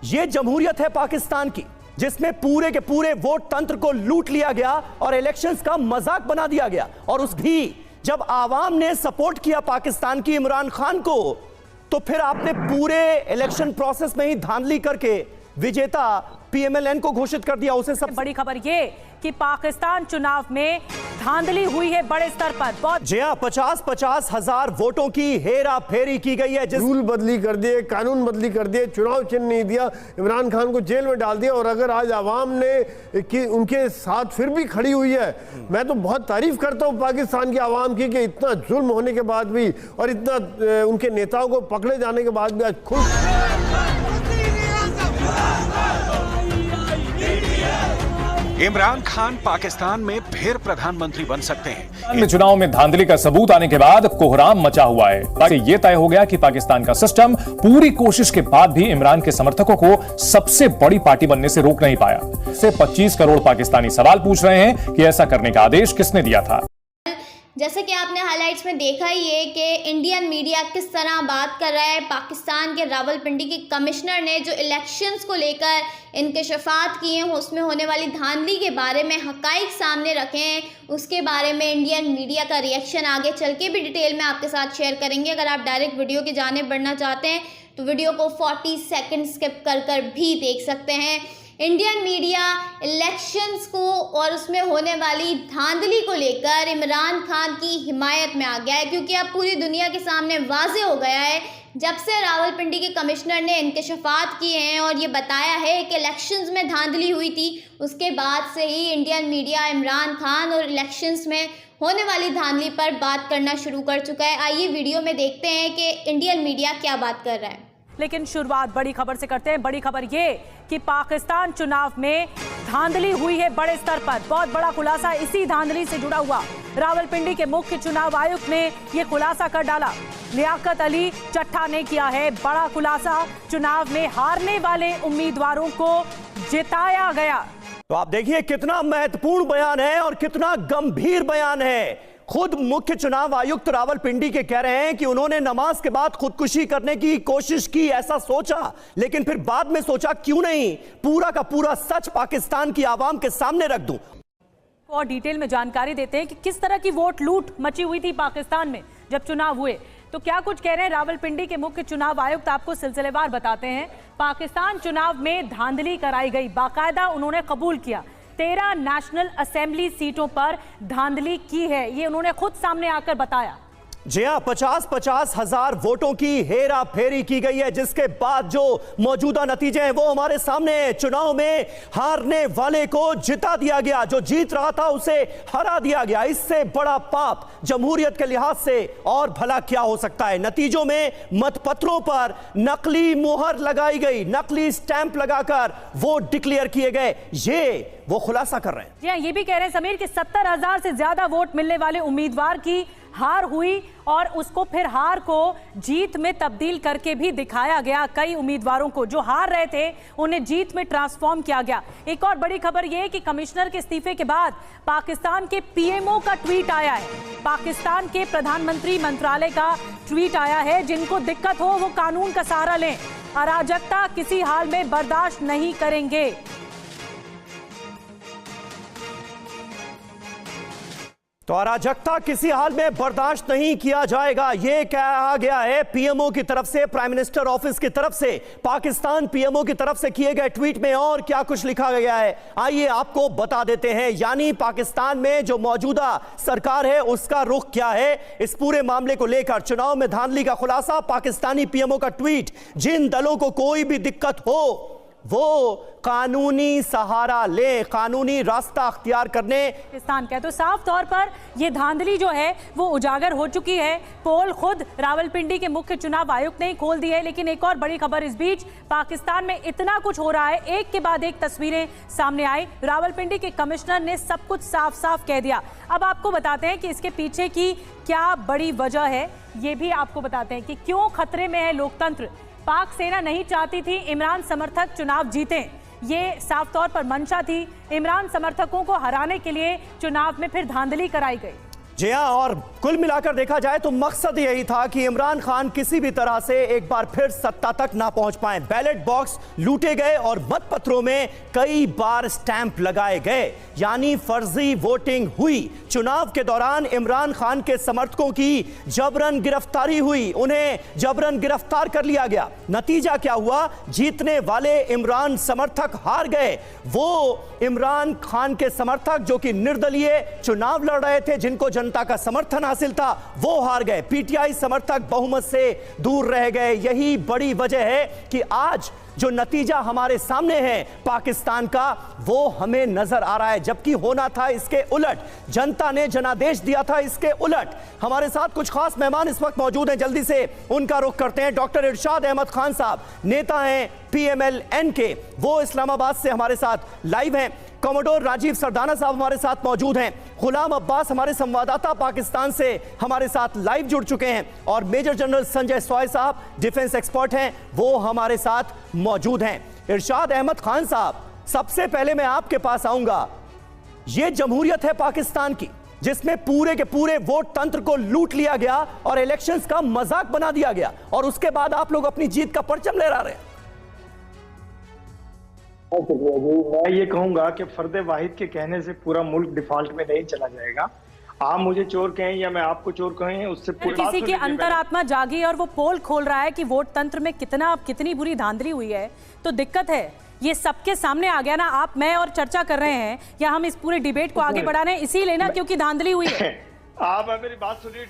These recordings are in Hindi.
ये जमहूरियत है पाकिस्तान की, जिसमें पूरे के पूरे वोट तंत्र को लूट लिया गया और इलेक्शंस का मजाक बना दिया गया। और उस भी जब आवाम ने सपोर्ट किया पाकिस्तान की इमरान खान को, तो फिर आपने पूरे इलेक्शन प्रोसेस में ही धांधली करके विजेता पीएमएलएन को घोषित कर दिया। उसे सब बड़ी खबर ये कि पाकिस्तान चुनाव में धांधली हुई है बड़े स्तर पर। बहुत जी हां, 50-50 हजार वोटों की हेरा फेरी की गई है। रूल बदली कर दिए, कानून बदली कर दिए, चुनाव चिन्ह नहीं दिया, इमरान खान को जेल में डाल दिया। और अगर आज आवाम ने कि उनके साथ फिर भी खड़ी हुई है, मैं तो बहुत तारीफ करता हूं पाकिस्तान की आवाम की कि इतना जुल्म होने के बाद भी और इतना उनके नेताओं को पकड़े जाने के बाद भी आज खुद इमरान खान पाकिस्तान में फिर प्रधानमंत्री बन सकते हैं। चुनाव में धांधली का सबूत आने के बाद कोहराम मचा हुआ है। ये तय हो गया कि पाकिस्तान का सिस्टम पूरी कोशिश के बाद भी इमरान के समर्थकों को सबसे बड़ी पार्टी बनने से रोक नहीं पाया। से 25 करोड़ पाकिस्तानी सवाल पूछ रहे हैं कि ऐसा करने का आदेश किसने दिया था। जैसे कि आपने हाइलाइट्स में देखा ही है कि इंडियन मीडिया किस तरह बात कर रहा है। पाकिस्तान के रावलपिंडी के कमिश्नर ने जो इलेक्शंस को लेकर इंकशाफात किए हैं, उसमें होने वाली धांधली के बारे में हकाइक सामने रखे हैं, उसके बारे में इंडियन मीडिया का रिएक्शन आगे चल के भी डिटेल में आपके साथ शेयर करेंगे। अगर आप डायरेक्ट वीडियो की जानिब बढ़ना चाहते हैं तो वीडियो को 40 सेकेंड स्किप कर भी देख सकते हैं। इंडियन मीडिया इलेक्शंस को और उसमें होने वाली धांधली को लेकर इमरान खान की हिमायत में आ गया है, क्योंकि अब पूरी दुनिया के सामने वाज़ेह हो गया है, जब से रावलपिंडी के कमिश्नर ने इंकशाफात किए हैं और ये बताया है कि इलेक्शंस में धांधली हुई थी, उसके बाद से ही इंडियन मीडिया इमरान खान और इलेक्शंस में होने वाली धांधली पर बात करना शुरू कर चुका है। आइए वीडियो में देखते हैं कि इंडियन मीडिया क्या बात कर रहा है। लेकिन शुरुआत बड़ी खबर से करते हैं। बड़ी खबर ये कि पाकिस्तान चुनाव में धांधली हुई है बड़े स्तर पर। बहुत बड़ा खुलासा इसी धांधली से जुड़ा हुआ रावलपिंडी के मुख्य चुनाव आयुक्त ने यह खुलासा कर डाला। लियाकत अली चट्टा ने किया है बड़ा खुलासा। चुनाव में हारने वाले उम्मीदवारों को जिताया गया। तो आप देखिए कितना महत्वपूर्ण बयान है और कितना गंभीर बयान है। खुद मुख्य चुनाव आयुक्त रावलपिंडी के कह रहे हैं कि उन्होंने नमाज के बाद खुदकुशी करने की कोशिश की, ऐसा सोचा, लेकिन फिर बाद में सोचा क्यों नहीं पूरा का पूरा सच पाकिस्तान की आवाम के सामने रख दूं। और डिटेल में जानकारी देते हैं कि किस तरह की वोट लूट मची हुई थी पाकिस्तान में जब चुनाव हुए। तो क्या कुछ कह रहे हैं रावलपिंडी के मुख्य चुनाव आयुक्त, आपको सिलसिलेवार बताते हैं। पाकिस्तान चुनाव में धांधली कराई गई, बाकायदा उन्होंने कबूल किया। 13 नेशनल असेंबली सीटों पर धांधली की है, ये उन्होंने खुद सामने आकर बताया। जी हां, 50-50 हजार वोटों की हेरा फेरी की गई है, जिसके बाद जो मौजूदा नतीजे हैं वो हमारे सामने हैं। चुनाव में हारने वाले को जिता दिया गया, जो जीत रहा था उसे हरा दिया गया। इससे बड़ा पाप जमहूरियत के लिहाज से और भला क्या हो सकता है। नतीजों में मतपत्रों पर नकली मुहर लगाई गई, नकली स्टैंप लगाकर वोट डिक्लेयर किए गए, ये वो खुलासा कर रहे हैं। जी हाँ, ये भी कह रहे हैं समीर कि 70,000 से ज्यादा वोट मिलने वाले उम्मीदवार की हार हुई और उसको फिर हार को जीत में तब्दील करके भी दिखाया गया। कई उम्मीदवारों को जो हार रहे थे उन्हें जीत में ट्रांसफॉर्म किया गया। एक और बड़ी खबर यह है कि कमिश्नर के इस्तीफे के बाद पाकिस्तान के पीएमओ का ट्वीट आया है। पाकिस्तान के प्रधानमंत्री मंत्रालय का ट्वीट आया है, जिनको दिक्कत हो वो कानून का सहारा लें, अराजकता किसी हाल में बर्दाश्त नहीं करेंगे। तो अराजकता किसी हाल में बर्दाश्त नहीं किया जाएगा, यह कहा गया है पीएमओ की तरफ से, प्राइम मिनिस्टर ऑफिस की तरफ से, पाकिस्तान पीएमओ की तरफ से किए गए ट्वीट में। और क्या कुछ लिखा गया है आइए आपको बता देते हैं। यानी पाकिस्तान में जो मौजूदा सरकार है उसका रुख क्या है इस पूरे मामले को लेकर। चुनाव में धांधली का खुलासा, पाकिस्तानी पीएमओ का ट्वीट, जिन दलों को कोई भी दिक्कत हो वो कानूनी सहारा ले, कानूनी रास्ता अख्तियार करने पाकिस्तान का। तो साफ तौर पर यह धांधली जो है वो उजागर हो चुकी है। पोल खुद रावलपिंडी के मुख्य चुनाव आयुक्त ने खोल दी है। लेकिन एक और बड़ी खबर इस बीच, पाकिस्तान में इतना कुछ हो रहा है, एक के बाद एक तस्वीरें सामने आई। रावलपिंडी के कमिश्नर ने सब कुछ साफ साफ कह दिया। अब आपको बताते हैं कि इसके पीछे की क्या बड़ी वजह है, ये भी आपको बताते हैं कि क्यों खतरे में है लोकतंत्र। पाक सेना नहीं चाहती थी इमरान समर्थक चुनाव जीतें, ये साफ तौर पर मंशा थी। इमरान समर्थकों को हराने के लिए चुनाव में फिर धांधली कराई गई। जी हाँ, और कुल मिलाकर देखा जाए तो मकसद यही था कि इमरान खान किसी भी तरह से एक बार फिर सत्ता तक ना पहुंच पाए। बैलेट बॉक्स लूटे गए और मतपत्रों में कई बार स्टैंप लगाए गए, यानी फर्जी वोटिंग हुई। चुनाव के दौरान इमरान खान के समर्थकों की जबरन गिरफ्तारी हुई, उन्हें जबरन गिरफ्तार कर लिया गया। नतीजा क्या हुआ? जीतने वाले इमरान समर्थक हार गए। वो इमरान खान के समर्थक जो कि निर्दलीय चुनाव लड़ रहे थे, जिनको जनता का समर्थन हासिल था, वो हार गए। पीटीआई समर्थक बहुमत से दूर रह गए। यही बड़ी वजह है कि आज जो नतीजा हमारे सामने है पाकिस्तान का, वो हमें नजर आ रहा है, जबकि होना था इसके उलट। जनता ने जनादेश दिया था इसके उलट। हमारे साथ कुछ खास मेहमान इस वक्त मौजूद हैं, जल्दी से उनका रुख करते हैं। डॉक्टर इरशाद अहमद खान साहब नेता हैं PMLN के, वो इस्लामाबाद से हमारे साथ लाइव हैं। कमोडोर राजीव सरदाना साहब हमारे साथ मौजूद हैं। गुलाम अब्बास हमारे संवाददाता पाकिस्तान से हमारे साथ लाइव जुड़ चुके हैं। और मेजर जनरल संजय सॉय साहब डिफेंस एक्सपर्ट हैं, वो हमारे साथ मौजूद हैं। इरशाद अहमद खान साहब, सबसे पहले मैं आपके पास आऊंगा। यह जमहूरियत है पाकिस्तान की, जिसमें पूरे के पूरे वोट तंत्र को लूट लिया गया और इलेक्शंस का मजाक बना दिया गया, और उसके बाद आप लोग अपनी जीत का परचम लहरा रहे हैं। मैं ये कहूंगा कि फर्द वाहिद के कहने से पूरा मुल्क डिफॉल्ट में नहीं चला जाएगा। आप मुझे चोर कहें या मैं आपको चोर कहें, उससे किसी की अंतरात्मा जागी और वो पोल खोल रहा है कि वोट तंत्र में कितनी बुरी धांधली हुई है, तो दिक्कत है। ये सबके सामने आ गया ना। आप, मैं और चर्चा कर रहे हैं या हम इस पूरे डिबेट को आगे बढ़ा रहे हैं इसीलिए ना, क्योंकि धांधली हुई है। आप मेरी बात सुनिए,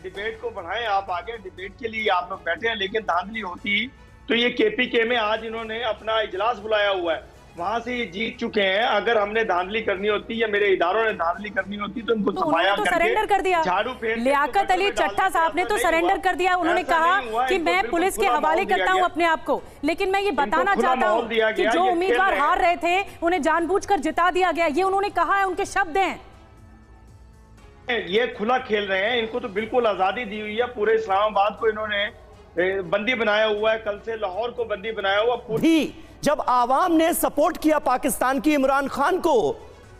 डिबेट को बढ़ाएं। आप आगे डिबेट के लिए आप लोग बैठे हैं, लेकिन धांधली होती तो ये KPK में आज इन्होंने अपना इजलास बुलाया हुआ है, वहां से ये जीत चुके हैं। अगर हमने धांधली करनी होती या मेरे इदारों ने धांधली करनी होती तो इनको सफाया तो सरेंडर कर दिया। झाड़ू फेर लियाकत अली चट्टा साहब ने तो सरेंडर कर दिया। उन्होंने कहा कि मैं पुलिस के हवाले करता हूं अपने आप को। लेकिन मैं ये बताना चाहता हूं कि जो उम्मीदवार हार रहे थे उन्हें जानबूझकर जिता दिया गया, ये उन्होंने कहा है, उनके शब्द हैं। ये खुला खेल रहे हैं, इनको तो बिल्कुल आजादी दी हुई है। पूरे इस्लामाबाद को इन्होंने बंदी बनाया हुआ है, कल से लाहौर को बंदी बनाया हुआ। भी जब आवाम ने सपोर्ट किया पाकिस्तान की इमरान खान को,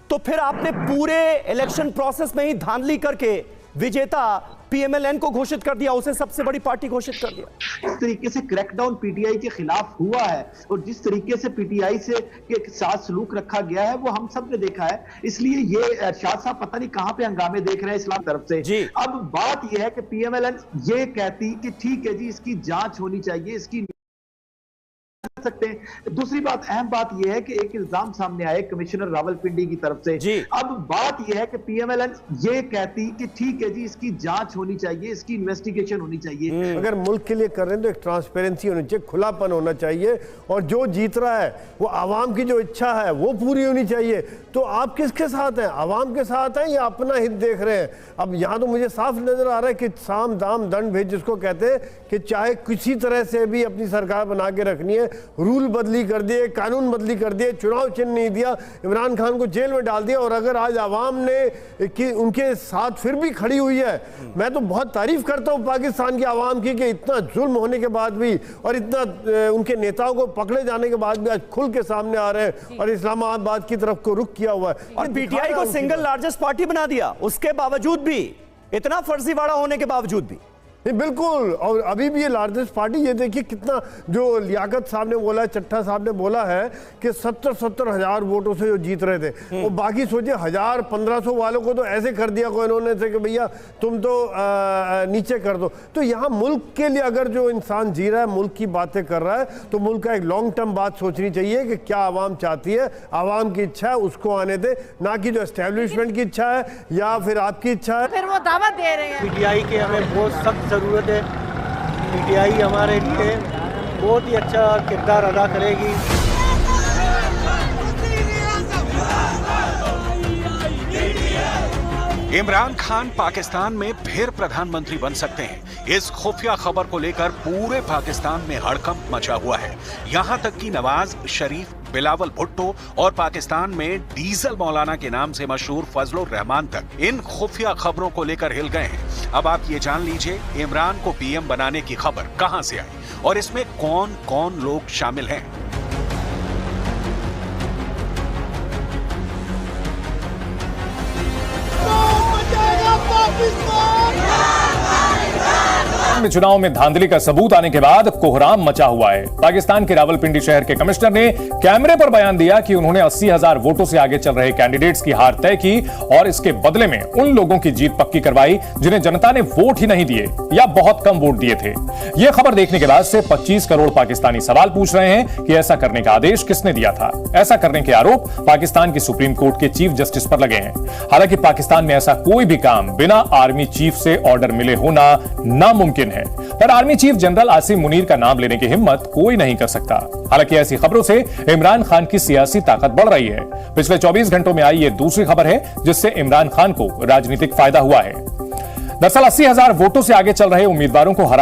तो फिर आपने पूरे इलेक्शन प्रोसेस में ही धांधली करके विजेता PMLN को घोषित कर दिया, उसे सबसे बड़ी पार्टी घोषित कर दिया। इस तरीके से क्रैकडाउन पीटीआई के खिलाफ हुआ है और जिस तरीके से पीटीआई से के साथ सलूक रखा गया है वो हम सब ने देखा है। इसलिए ये इरशाद साहब पता नहीं कहां पे हंगामे देख रहे हैं इस्लाम तरफ से जी। अब बात यह है कि PMLN ये कहती कि ठीक है जी, इसकी जांच होनी चाहिए, इसकी सकते हैं। दूसरी बात, अहम बात यह है कि एक इल्जाम सामने आए कमिश्नर रावलपिंडी की तरफ से जी। अब बात यह है कि PMLN ये कहती कि ठीक है जी, इसकी जांच होनी चाहिए, इसकी इन्वेस्टिगेशन होनी चाहिए। अगर मुल्क के लिए कर रहे हैं तो एक ट्रांसपेरेंसी होनी चाहिए, खुलापन होना चाहिए, और जो जीत रहा है वो आवाम की जो इच्छा है वो पूरी होनी चाहिए। तो आप किसके साथ हैं? आवाम के साथ हैं या अपना हित देख रहे हैं? अब यहाँ तो मुझे साफ नजर आ रहा है कि साम दाम दंड भेद जिसको कहते हैं, कि चाहे किसी तरह से भी अपनी सरकार बना के रखनी है, रूल बदली कर दिए, कानून बदली कर दिए, चुनाव चिन्ह नहीं दिया, इमरान खान को जेल में डाल दिया। और अगर आज आवाम ने कि उनके साथ फिर भी खड़ी हुई है, मैं तो बहुत तारीफ करता हूँ पाकिस्तान की आवाम की, कि इतना जुल्म होने के बाद भी और इतना उनके नेताओं को पकड़े जाने के बाद भी आज खुल के सामने आ रहे हैं और इस्लामाबाद की तरफ को रुख किया हुआ है। और PTI को सिंगल लार्जेस्ट पार्टी बना दिया, उसके बावजूद भी, इतना फर्जीवाड़ा होने के बावजूद भी। बिल्कुल, और अभी भी ये लार्जेस्ट पार्टी, ये देखिए कितना, जो लियाकत साहब ने बोला है, चट्टा साहब ने बोला है कि 70 हज़ार वोटों से जो जीत रहे थे, और बाकी सोचिए 1000-1500 वालों को तो ऐसे कर दिया को इन्होंने से कि भैया तुम तो नीचे कर दो। तो यहाँ मुल्क के लिए अगर जो इंसान जी रहा है, मुल्क की बातें कर रहा है, तो मुल्क का एक लॉन्ग टर्म बात सोचनी चाहिए कि क्या आवाम चाहती है, आवाम की इच्छा है उसको आने दे, ना कि जो एस्टेब्लिशमेंट की इच्छा है या फिर आपकी इच्छा है। फिर वो दावा दे रहे हैं। PTI के हमें बहुत सख्त जरूरत है। PTI हमारे लिए बहुत ही अच्छा किरदार अदा करेगी। इमरान खान पाकिस्तान में फिर प्रधानमंत्री बन सकते हैं। इस खुफिया खबर को लेकर पूरे पाकिस्तान में हड़कंप मचा हुआ है। यहां तक कि नवाज शरीफ, बिलावल भुट्टो और पाकिस्तान में डीजल मौलाना के नाम से मशहूर फजलुर रहमान तक इन खुफिया खबरों को लेकर हिल गए हैं। अब आप ये जान लीजिए इमरान को PM बनाने की खबर कहां से आई और इसमें कौन कौन लोग शामिल हैं। चुनाव में धांधली का सबूत आने के बाद कोहराम मचा हुआ है। पाकिस्तान के रावलपिंडी शहर के कमिश्नर ने कैमरे पर बयान दिया कि उन्होंने 80,000 वोटों से आगे चल रहे कैंडिडेट्स की हार तय की और इसके बदले में उन लोगों की जीत पक्की करवाई जिन्हें जनता ने वोट ही नहीं दिए या बहुत कम वोट दिए थे। यह खबर देखने के बाद से 25 करोड़ पाकिस्तानी सवाल पूछ रहे हैं कि ऐसा करने का आदेश किसने दिया था। ऐसा करने के आरोप पाकिस्तान की सुप्रीम कोर्ट के चीफ जस्टिस पर लगे हैं। हालांकि पाकिस्तान में ऐसा कोई भी काम बिना आर्मी चीफ से ऑर्डर मिले होना नामुमकिन है, पर army chief general Asim Munir का नाम लेने की हिम्मत कोई नहीं कर सकता। हालांकि ऐसी खबरों से इमरान खान की सियासी ताकत बढ़ रही है। पिछले 24 घंटों में आई यह दूसरी खबर है जिससे इमरान खान को राजनीतिक फायदा हुआ है। दरअसल 80,000 वोटों से आगे चल रहे उम्मीदवारों को हरा